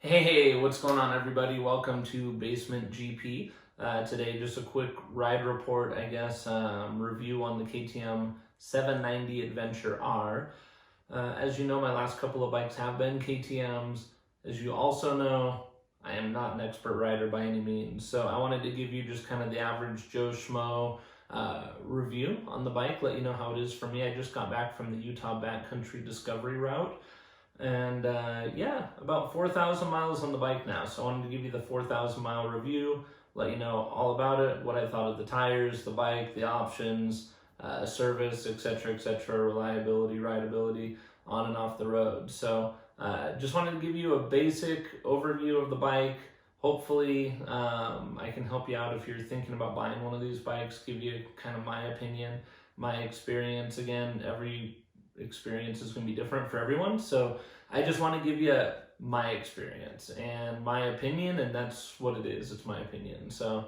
Hey, what's going on, everybody? Welcome to Basement GP. Today, just a quick ride report, review on the KTM 790 Adventure R. As you know, my last couple of bikes have been KTMs. As you also know, I am not an expert rider by any means, so I wanted to give you just kind of the average Joe Schmo review on the bike, let you know how it is for me. I just got back from the Utah Backcountry Discovery route. And about 4,000 miles on the bike now. So I wanted to give you the 4,000 mile review, let you know all about it, what I thought of the tires, the bike, the options, service, etc., reliability, rideability, on and off the road. So just wanted to give you a basic overview of the bike. Hopefully, I can help you out if you're thinking about buying one of these bikes, give you kind of my opinion, my experience. Again, every experience is going to be different for everyone, so I just want to give you my experience and my opinion, and that's what it is. It's my opinion. So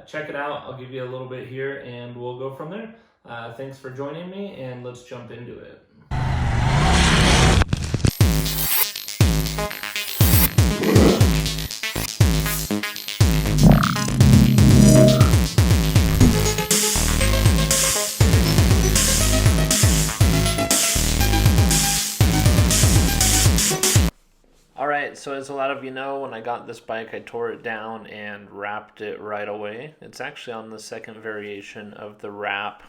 check it out. I'll give you a little bit here and we'll go from there. Thanks for joining me, and let's jump into it. Alright, so as a lot of you know, when I got this bike, I tore it down and wrapped it right away. It's actually on the second variation of the wrap.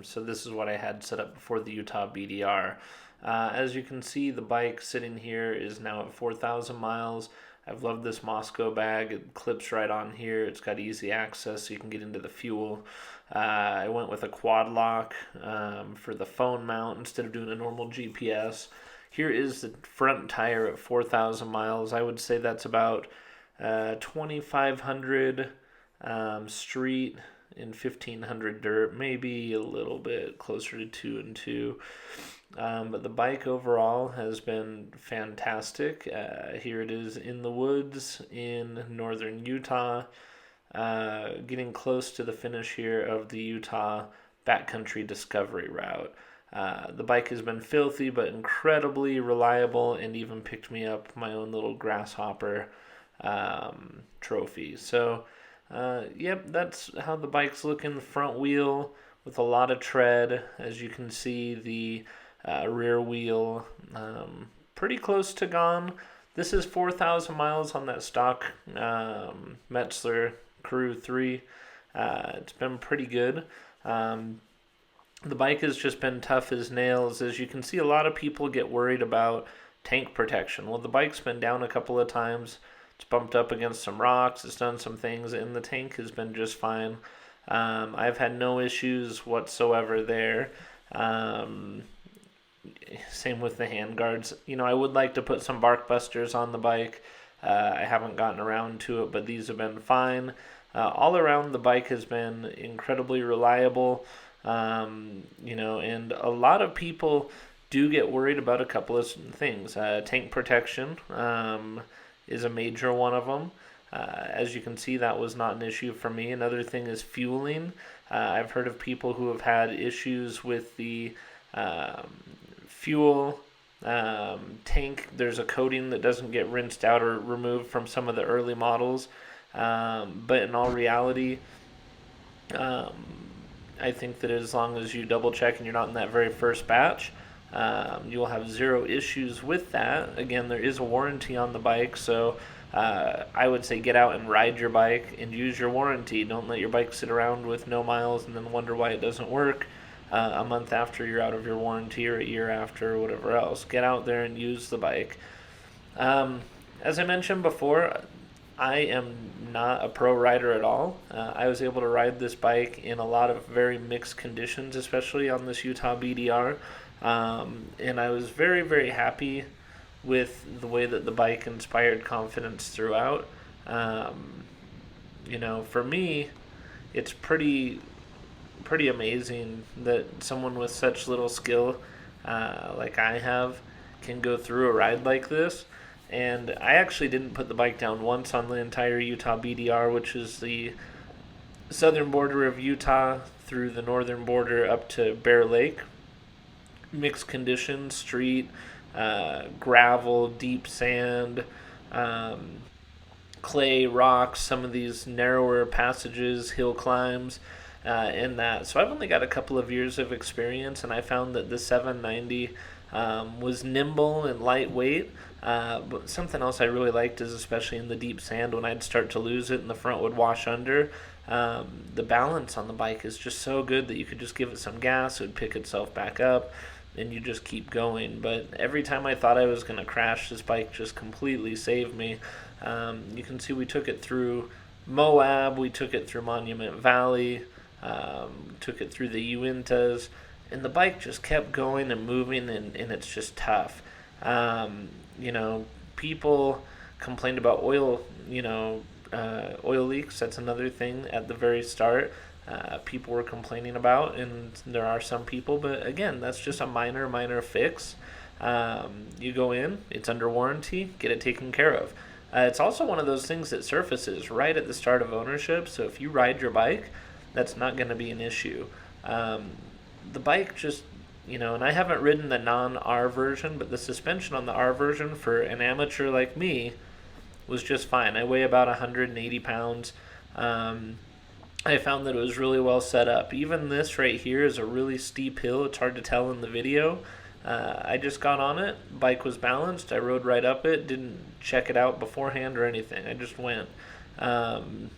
So this is what I had set up before the Utah BDR. As you can see, the bike sitting here is now at 4,000 miles. I've loved this Moscow bag. It clips right on here. It's got easy access so you can get into the fuel. I went with a quad lock for the phone mount instead of doing a normal GPS. Here is the front tire at 4,000 miles. I would say that's about 2,500 street and 1,500 dirt, maybe a little bit closer to 2 and 2. But the bike overall has been fantastic. Here it is in the woods in northern Utah, getting close to the finish here of the Utah Backcountry Discovery route. The bike has been filthy but incredibly reliable, and even picked me up my own little grasshopper trophy. So, that's how the bike's looking. The front wheel with a lot of tread. As you can see, the rear wheel pretty close to gone. This is 4,000 miles on that stock Metzler Crew 3. It's been pretty good. The bike has just been tough as nails. As you can see, a lot of people get worried about tank protection. Well, the bike's been down a couple of times. It's bumped up against some rocks. It's done some things, and the tank has been just fine. I've had no issues whatsoever there. Same with the handguards. I would like to put some bark busters on the bike. I haven't gotten around to it, but these have been fine. All around, the bike has been incredibly reliable. And a lot of people do get worried about a couple of things. Tank protection is a major one of them. As you can see, that was not an issue for me. Another thing is fueling. I've heard of people who have had issues with the fuel tank. There's a coating that doesn't get rinsed out or removed from some of the early models. But in all reality, I think that as long as you double check and you're not in that very first batch, you'll have zero issues with that. Again, there is a warranty on the bike, so I would say get out and ride your bike and use your warranty. Don't let your bike sit around with no miles and then wonder why it doesn't work a month after you're out of your warranty, or a year after, or whatever else. Get out there and use the bike. As I mentioned before, I am not a pro rider at all. I was able to ride this bike in a lot of very mixed conditions, especially on this Utah BDR. And I was very, very happy with the way that the bike inspired confidence throughout. For me, it's pretty amazing that someone with such little skill like I have can go through a ride like this. And I actually didn't put the bike down once on the entire Utah BDR, which is the southern border of Utah through the northern border up to Bear Lake. Mixed conditions, street, gravel, deep sand, clay, rocks, some of these narrower passages, hill climbs, and that. So I've only got a couple of years of experience, and I found that the 790 was nimble and lightweight. But something else I really liked is, especially in the deep sand, when I'd start to lose it and the front would wash under, the balance on the bike is just so good that you could just give it some gas, it would pick itself back up, and you just keep going. But every time I thought I was going to crash, this bike just completely saved me. You can see we took it through Moab, we took it through Monument Valley, took it through the Uintas, and the bike just kept going and moving, and it's just tough. People complained about oil, oil leaks. That's another thing at the very start. People were complaining about, and there are some people, but again, that's just a minor fix. You go in, it's under warranty, get it taken care of. It's also one of those things that surfaces right at the start of ownership, so if you ride your bike, that's not going to be an issue. The bike just, and I haven't ridden the non-R version, but the suspension on the R version for an amateur like me was just fine. I weigh about 180 pounds. I found that it was really well set up. Even this right here is a really steep hill. It's hard to tell in the video. I just got on it. Bike was balanced. I rode right up it. Didn't check it out beforehand or anything. I just went. And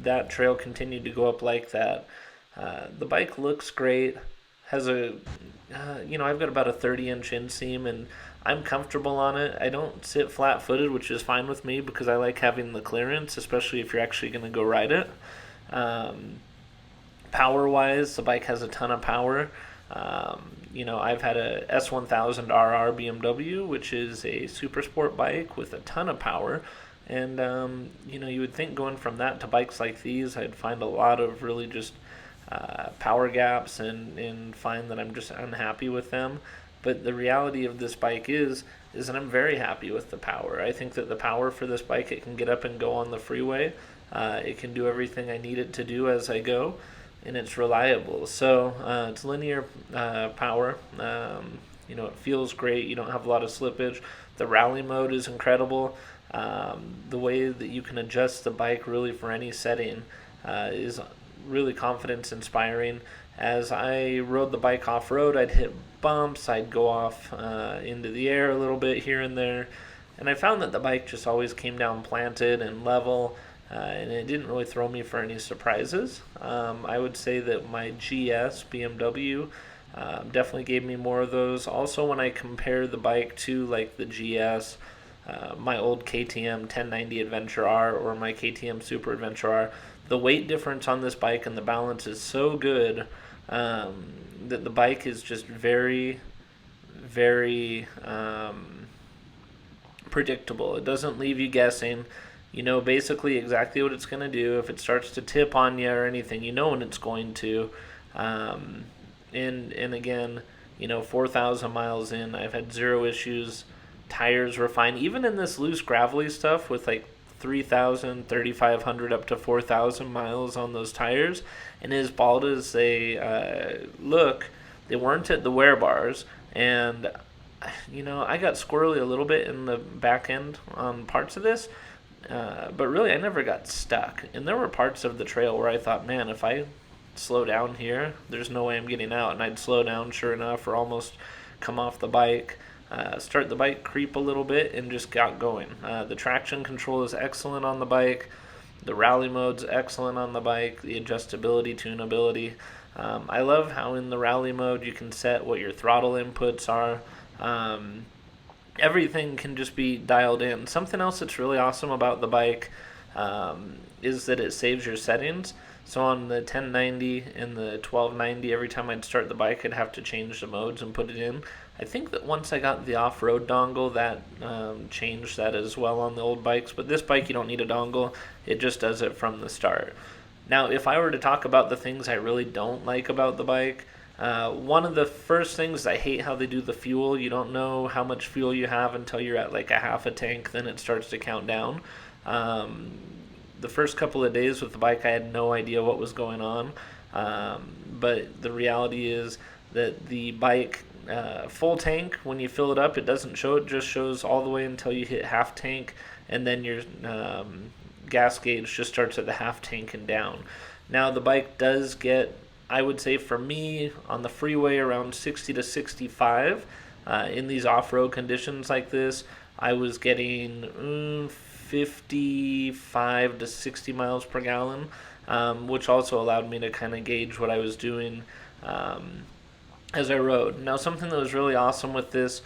that trail continued to go up like that. The bike looks great. Has I've got about a 30-inch inseam, and I'm comfortable on it. I don't sit flat-footed, which is fine with me because I like having the clearance, especially if you're actually going to go ride it. Power-wise, the bike has a ton of power. I've had a S1000RR BMW, which is a super sport bike with a ton of power. And, you would think going from that to bikes like these, I'd find a lot of really just power gaps and find that I'm just unhappy with them. But the reality of this bike is that I'm very happy with the power. I think that the power for this bike, it can get up and go on the freeway. It can do everything I need it to do as I go, and it's reliable. So it's linear power. It feels great. You don't have a lot of slippage. The rally mode is incredible. The way that you can adjust the bike really for any setting is really confidence inspiring. As I rode the bike off-road, I'd hit bumps, I'd go off into the air a little bit here and there, and I found that the bike just always came down planted and level, and it didn't really throw me for any surprises. I would say that my GS BMW definitely gave me more of those. Also, when I compare the bike to like the GS, my old KTM 1090 Adventure R or my KTM Super Adventure R, the weight difference on this bike and the balance is so good that the bike is just very, very predictable. It doesn't leave you guessing. You know basically exactly what it's going to do. If it starts to tip on you or anything, you know when it's going to. And again, 4,000 miles in, I've had zero issues. Tires were fine. Even in this loose gravelly stuff with like 3,000, 3,500 up to 4,000 miles on those tires, and as bald as they look, they weren't at the wear bars. And I got squirrely a little bit in the back end on parts of this, but really I never got stuck. And there were parts of the trail where I thought, man, if I slow down here, there's no way I'm getting out. And I'd slow down, sure enough, or almost come off the bike. Start the bike, creep a little bit, and just got going. The traction control is excellent on the bike. The rally mode's excellent on the bike. The adjustability, tunability. I love how in the rally mode you can set what your throttle inputs are. Everything can just be dialed in. Something else that's really awesome about the bike is that it saves your settings. So on the 1090 and the 1290, every time I'd start the bike, I'd have to change the modes and put it in. I think that once I got the off-road dongle, that changed that as well on the old bikes. But this bike, you don't need a dongle. It just does it from the start. Now, if I were to talk about the things I really don't like about the bike, one of the first things, I hate how they do the fuel. You don't know how much fuel you have until you're at like a half a tank. Then it starts to count down. The first couple of days with the bike, I had no idea what was going on. But the reality is that the bike full tank, when you fill it up, it doesn't show. It just shows all the way until you hit half tank, and then your gas gauge just starts at the half tank and down. Now the bike does get, I would say for me, on the freeway around 60 to 65. In these off-road conditions like this, I was getting 55 to 60 miles per gallon, which also allowed me to kind of gauge what I was doing as I rode. Now, something that was really awesome with this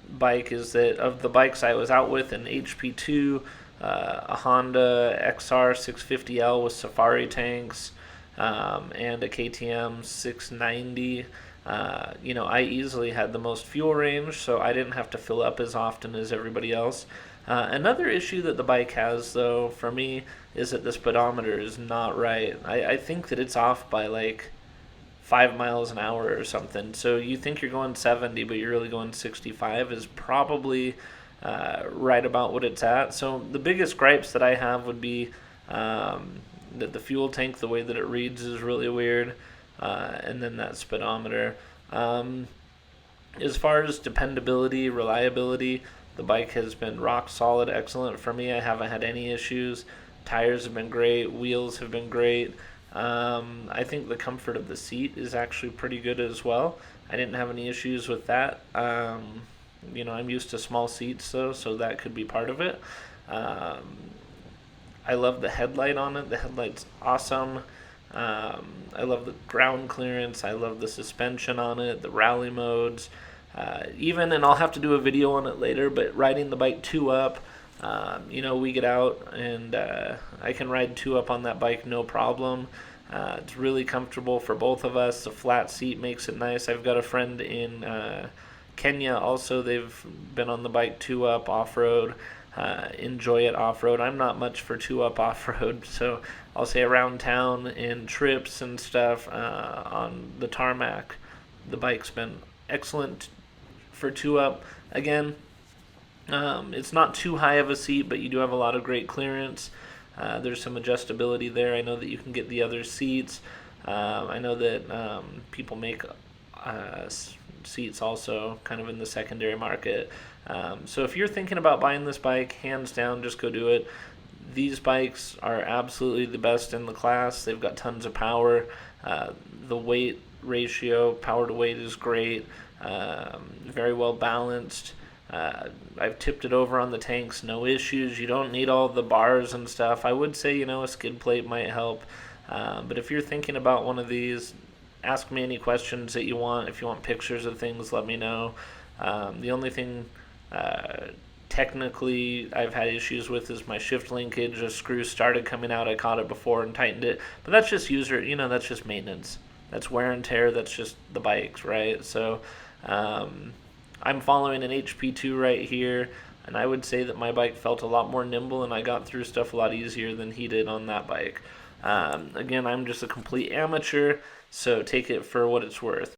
bike is that of the bikes I was out with, an HP2, a Honda XR 650L with Safari tanks, and a KTM 690. I easily had the most fuel range, so I didn't have to fill up as often as everybody else. Another issue that the bike has, though, for me, is that the speedometer is not right. I think that it's off by like 5 miles an hour or something. So you think you're going 70, but you're really going 65 is probably right about what it's at. So the biggest gripes that I have would be that the fuel tank, the way that it reads, is really weird. And then that speedometer. As far as dependability, reliability, the bike has been rock solid, excellent for me. I haven't had any issues. Tires have been great. Wheels have been great. I think the comfort of the seat is actually pretty good as well. I didn't have any issues with that. I'm used to small seats, though, so that could be part of it. I love the headlight on it. The headlight's awesome. I love the ground clearance. I love the suspension on it, the rally modes. And I'll have to do a video on it later, but riding the bike 2-up, we get out and I can ride 2-up on that bike no problem. It's really comfortable for both of us. The flat seat makes it nice. I've got a friend in Kenya also. They've been on the bike 2-up off-road. Enjoy it off-road. I'm not much for 2-up off-road, so I'll say around town in trips and stuff on the tarmac. The bike's been excellent for 2-up. Again, it's not too high of a seat, but you do have a lot of great clearance. There's some adjustability there. I know that you can get the other seats. I know that people make seats also kind of in the secondary market. So if you're thinking about buying this bike, hands down, just go do it. These bikes are absolutely the best in the class. They've got tons of power. The weight ratio, power to weight, is great. Very well balanced. I've tipped it over on the tanks, no issues. You don't need all the bars and stuff. I would say, a skid plate might help. But if you're thinking about one of these, ask me any questions that you want. If you want pictures of things, let me know. The only thing technically I've had issues with is my shift linkage. A screw started coming out. I caught it before and tightened it. But that's just that's just maintenance. That's wear and tear. That's just the bikes, right? So I'm following an HP2 right here, and I would say that my bike felt a lot more nimble and I got through stuff a lot easier than he did on that bike. Again, I'm just a complete amateur, so take it for what it's worth.